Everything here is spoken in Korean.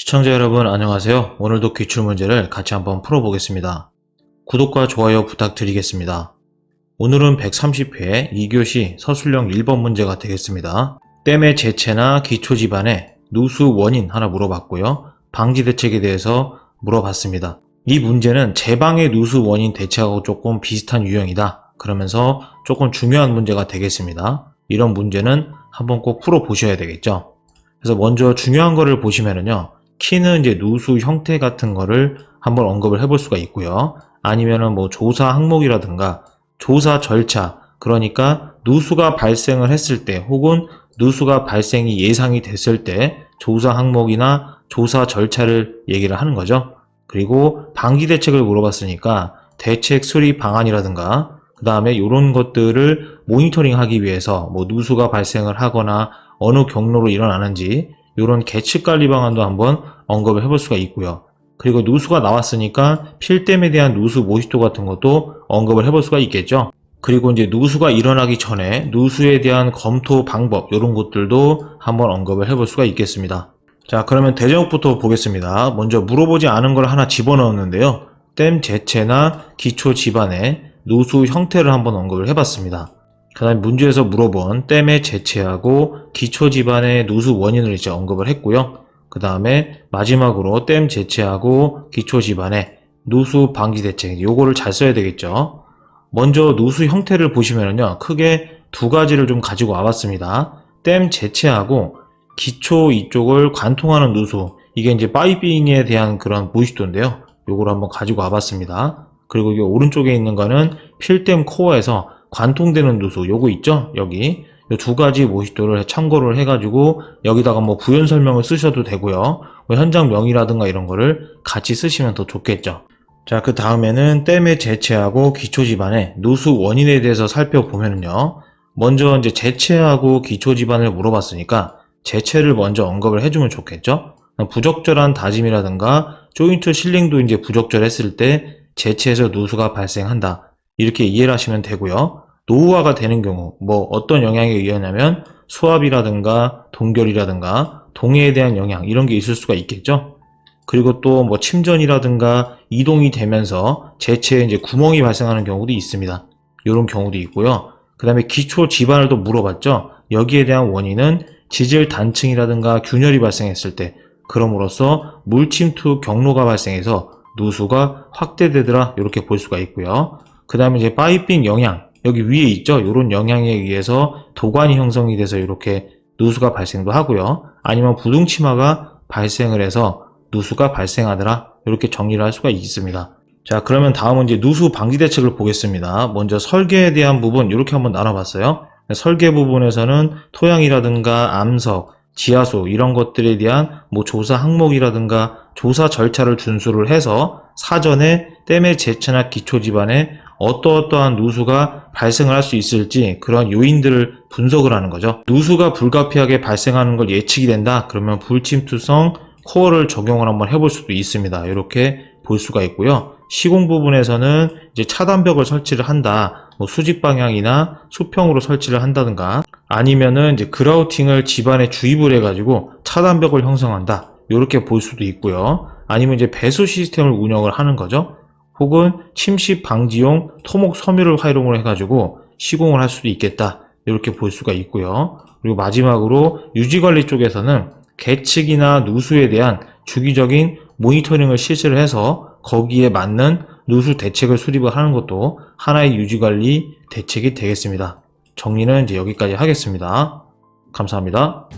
시청자 여러분 안녕하세요. 오늘도 기출문제를 같이 한번 풀어보겠습니다. 구독과 좋아요 부탁드리겠습니다. 오늘은 130회 2교시 서술형 1번 문제가 되겠습니다. 댐의 재체나 기초지반의 누수 원인 하나 물어봤고요. 방지 대책에 대해서 물어봤습니다. 이 문제는 제방의 누수 원인 대책하고 조금 비슷한 유형이다. 그러면서 조금 중요한 문제가 되겠습니다. 이런 문제는 한번 꼭 풀어보셔야 되겠죠. 그래서 먼저 중요한 거를 보시면은요. 키는 이제 누수 형태 같은 거를 한번 언급을 해볼 수가 있고요. 아니면은 뭐 조사 항목이라든가 조사 절차, 그러니까 누수가 발생을 했을 때 혹은 누수가 발생이 예상이 됐을 때 조사 항목이나 조사 절차를 얘기를 하는 거죠. 그리고 방지 대책을 물어봤으니까 대책 수립 방안이라든가 그 다음에 이런 것들을 모니터링 하기 위해서 뭐 누수가 발생을 하거나 어느 경로로 일어나는지 이런 계측 관리 방안도 한번 언급을 해볼 수가 있고요. 그리고 누수가 나왔으니까 필댐에 대한 누수 모식도 같은 것도 언급을 해볼 수가 있겠죠. 그리고 이제 누수가 일어나기 전에 누수에 대한 검토 방법 이런 것들도 한번 언급을 해볼 수가 있겠습니다. 자, 그러면 대제목부터 보겠습니다. 먼저 물어보지 않은 걸 하나 집어넣었는데요. 댐 재체나 기초 지반의 누수 형태를 한번 언급을 해봤습니다. 그 다음에 문제에서 물어본 댐의 재체하고 기초 지반의 누수 원인을 이제 언급을 했고요. 그 다음에 마지막으로 댐 재체하고 기초 지반의 누수 방지 대책, 요거를 잘 써야 되겠죠. 먼저 누수 형태를 보시면요, 크게 두 가지를 좀 가지고 와봤습니다. 댐 재체하고 기초 이쪽을 관통하는 누수, 이게 이제 파이핑에 대한 그런 모식도인데요. 요거를 한번 가지고 와봤습니다. 그리고 이 오른쪽에 있는 거는 필댐 코어에서 관통되는 누수, 요거 있죠? 여기 이 두 가지 모식도를 참고를 해가지고 여기다가 뭐 부연 설명을 쓰셔도 되고요. 뭐 현장 명의라든가 이런 거를 같이 쓰시면 더 좋겠죠. 자, 그 다음에는 댐의 재체하고 기초 지반의 누수 원인에 대해서 살펴보면요. 먼저 이제 재체하고 기초 지반을 물어봤으니까 재체를 먼저 언급을 해주면 좋겠죠. 부적절한 다짐이라든가 조인트 실링도 이제 부적절했을 때 재체에서 누수가 발생한다. 이렇게 이해를 하시면 되고요. 노후화가 되는 경우 뭐 어떤 영향에 의하냐면 수압이라든가 동결이라든가 동해에 대한 영향 이런 게 있을 수가 있겠죠. 그리고 또 뭐 침전이라든가 이동이 되면서 재체에 이제 구멍이 발생하는 경우도 있습니다. 이런 경우도 있고요. 그 다음에 기초 지반을 또 물어봤죠. 여기에 대한 원인은 지질 단층이라든가 균열이 발생했을 때, 그럼으로써 물 침투 경로가 발생해서 누수가 확대되더라, 이렇게 볼 수가 있고요. 그 다음에 이제 파이핑 영향, 여기 위에 있죠. 이런 영향에 의해서 도관이 형성이 돼서 이렇게 누수가 발생도 하고요. 아니면 부등치마가 발생을 해서 누수가 발생하더라, 이렇게 정리를 할 수가 있습니다. 자, 그러면 다음은 이제 누수 방지 대책을 보겠습니다. 먼저 설계에 대한 부분 이렇게 한번 나눠봤어요. 설계 부분에서는 토양이라든가 암석, 지하수 이런 것들에 대한 뭐 조사 항목이라든가 조사 절차를 준수를 해서 사전에 댐의 재체나 기초 지반에 어떠한 누수가 발생을 할 수 있을지 그런 요인들을 분석을 하는 거죠. 누수가 불가피하게 발생하는 걸 예측이 된다. 그러면 불침투성 코어를 적용을 한번 해볼 수도 있습니다. 이렇게 볼 수가 있고요. 시공 부분에서는 이제 차단벽을 설치를 한다. 뭐 수직 방향이나 수평으로 설치를 한다든가 아니면은 이제 그라우팅을 집안에 주입을 해가지고 차단벽을 형성한다. 이렇게 볼 수도 있고요. 아니면 이제 배수 시스템을 운영을 하는 거죠. 혹은 침식 방지용 토목 섬유를 활용을 해가지고 시공을 할 수도 있겠다. 이렇게 볼 수가 있고요. 그리고 마지막으로 유지관리 쪽에서는 계측이나 누수에 대한 주기적인 모니터링을 실시를 해서 거기에 맞는 누수 대책을 수립을 하는 것도 하나의 유지관리 대책이 되겠습니다. 정리는 이제 여기까지 하겠습니다. 감사합니다.